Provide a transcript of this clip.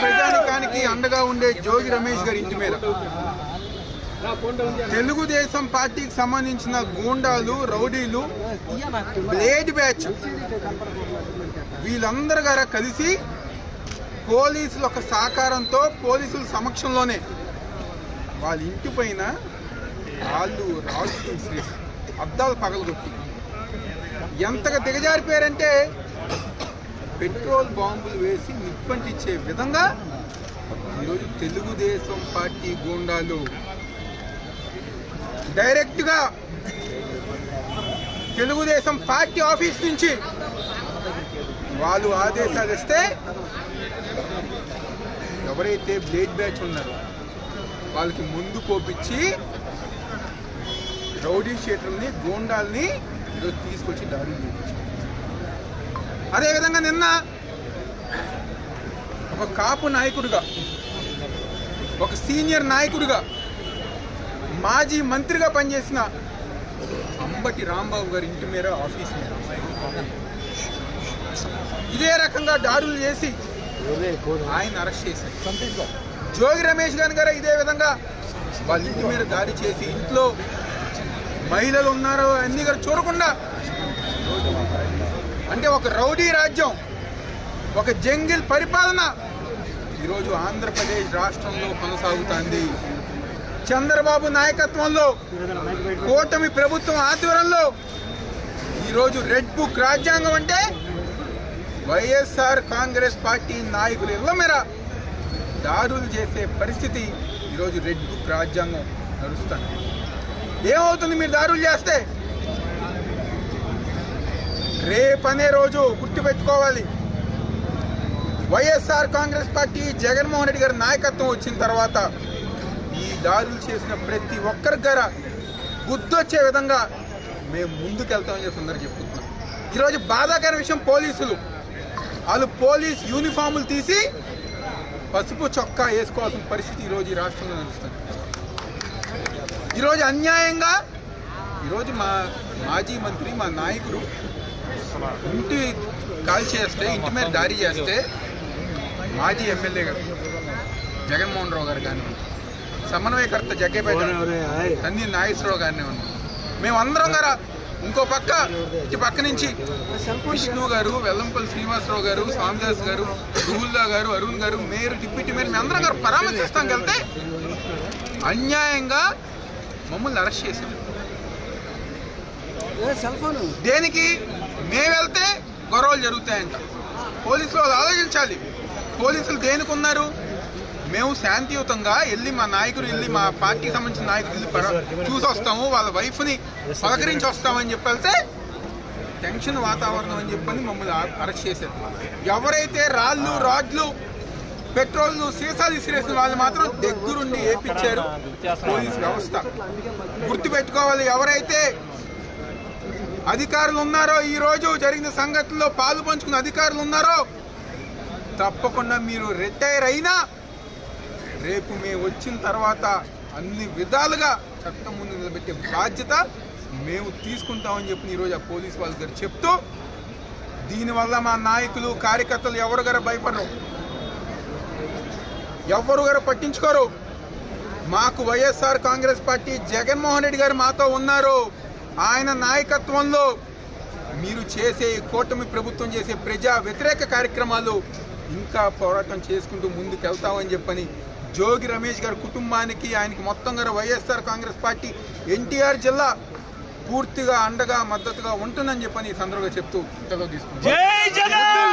ప్రజానికానికి అండగా ఉండే జోగి రమేష్ గారి ఇంటి మీద తెలుగుదేశం పార్టీకి సంబంధించిన గూండాలు, రౌడీలు, బ్లేడ్ బ్యాచ్ వీళ్ళందరూ గారా కలిసి పోలీసుల ఒక సహకారంతో పోలీసుల సమక్షంలోనే వాళ్ళ ఇంటి పైన రాళ్ళు అద్దాలు పగలగొట్టి ఎంతగా దిగజారిపోయారంటే పెట్రోల్ బాంబులు వేసి నిప్పంటించే విధంగా ఈరోజు తెలుగుదేశం పార్టీ గూండాలు డైరెక్ట్గా తెలుగుదేశం పార్టీ ఆఫీస్ నుంచి వాళ్ళు ఆదేశాలు ఇస్తే ఎవరైతే బ్లేడ్ బ్యాచ్ ఉన్నారో వాళ్ళకి ముందు కోపించి రౌడీ షీటర్ని, గూండాల్ని ఈరోజు తీసుకొచ్చి దాడులు చేయించారు. అదేవిధంగా నిన్న ఒక కాపు నాయకుడిగా, ఒక సీనియర్ నాయకుడిగా, మాజీ మంత్రిగా పనిచేసిన అంబటి రాంబాబు గారి ఇంటి మీద, ఆఫీస్ మీద ఇదే రకంగా దాడులు చేసి ఆయన అరెస్ట్ చేశారు. జోగి రమేష్ గారు ఇదే విధంగా వాళ్ళ ఇంటి మీద దాడి చేసి ఇంట్లో మహిళలు ఉన్నారో అన్ని గారు చూడకుండా, అంటే ఒక రౌడీ రాజ్యం, ఒక జంగిల్ పరిపాలన ఈరోజు ఆంధ్రప్రదేశ్ రాష్ట్రంలో కొనసాగుతుంది. చంద్రబాబు నాయకత్వంలో, కూటమి ప్రభుత్వం ఆధ్వర్యంలో ఈరోజు రెడ్ బుక్ రాజ్యాంగం అంటే వైఎస్ఆర్ కాంగ్రెస్ పార్టీ నాయకులు ఇళ్ల మీద దాడులు చేసే పరిస్థితి ఈరోజు రెడ్ బుక్ రాజ్యాంగం నడుస్తుంది. ఏమవుతుంది మీరు దాడులు చేస్తే? రేపనే రోజు గుర్తుపెట్టుకోవాలి, వైఎస్ఆర్ కాంగ్రెస్ పార్టీ జగన్మోహన్ రెడ్డి గారి నాయకత్వం వచ్చిన తర్వాత ఈ దాడులు చేసిన ప్రతి ఒక్కరి గారా గుర్తొచ్చే విధంగా మేము ముందుకెళ్తామని చెప్పి అందరూ చెప్పుకుంటున్నాం. ఈరోజు బాధాకర విషయం, వాళ్ళు పోలీస్ యూనిఫాములు తీసి పసుపు చొక్కా వేసుకోవాల్సిన పరిస్థితి ఈరోజు ఈ రాష్ట్రంలో నడుస్తుంది. ఈరోజు అన్యాయంగా ఈరోజు మా మాజీ మంత్రి, మా నాయకుడు ఇంటి కాల్ చేస్తే, ఇంటి మీద దాడి చేస్తే మాజీ ఎమ్మెల్యే గారు జగన్మోహన్ రావు గారు కానీ, సమన్వయకర్త జగ్గేపేట తండ్రి నాగేశ్వరరావు గారిని ఉన్నాం. మేమందరం గారా ఇంకో పక్క, ఇటు పక్క నుంచి విష్ణు గారు, వెల్లంపల్లి శ్రీనివాసరావు గారు, స్వామిదాస్ గారు, రుహుల్లా గారు, అరుణ్ గారు, మేయర్, డిప్యూటీ మేయర్, మేము అందరం గారు పరామర్శిస్తాం వెళ్తే అన్యాయంగా మమ్మల్ని అరెస్ట్ చేశారు. దేనికి? మేము వెళ్తే గొడవలు జరుగుతాయంట. పోలీసులు వాళ్ళు ఆలోచించాలి. పోలీసులు దేనికి ఉన్నారు? మేము శాంతియుతంగా వెళ్ళి, మా నాయకుడు వెళ్ళి, మా పార్టీకి సంబంధించిన నాయకుడు వెళ్ళి చూసి వస్తాము, వాళ్ళ వైఫ్ని పలకరించి వస్తామని చెప్పేస్తే టెన్షన్ వాతావరణం అని చెప్పని మమ్మల్ని అరెస్ట్ చేశారు. ఎవరైతే రాళ్ళు, రాడ్లు, పెట్రోల్, సీసాలు విసిరేసిన వాళ్ళు మాత్రం దగ్గరుండి ఏపించారు పోలీసు వ్యవస్థ. గుర్తుపెట్టుకోవాలి, ఎవరైతే అధికారులు ఉన్నారో, ఈ రోజు జరిగిన సంఘటనలో పాలు పంచుకున్న అధికారులు ఉన్నారో, తప్పకుండా మీరు రిటైర్ అయినా రేపు మేము వచ్చిన తర్వాత అన్ని విధాలుగా చట్టం ముందు నిలబెట్టే బాధ్యత మేము తీసుకుంటామని చెప్పి ఈరోజు ఆ పోలీసు వాళ్ళ గారు చెప్తూ, దీనివల్ల మా నాయకులు, కార్యకర్తలు ఎవరు గారు భయపడరు, ఎవరు గారు పట్టించుకోరు. మాకు వైఎస్ఆర్ కాంగ్రెస్ పార్టీ జగన్మోహన్ రెడ్డి గారు మాతో ఉన్నారు. ఆయన నాయకత్వంలో మీరు చేసే, కూటమి ప్రభుత్వం చేసే ప్రజా వ్యతిరేక కార్యక్రమాలు ఇంకా పోరాటం చేసుకుంటూ ముందుకెళ్తామని చెప్పని జోగి రమేష్ గారి కుటుంబానికి, ఆయనకి మొత్తం గారు వైఎస్ఆర్ కాంగ్రెస్ పార్టీ ఎన్టీఆర్ జిల్లా పూర్తిగా అండగా, మద్దతుగా ఉంటుందని చెప్పని ఈ సందర్భంగా చెప్తూ తీసుకుంటాం.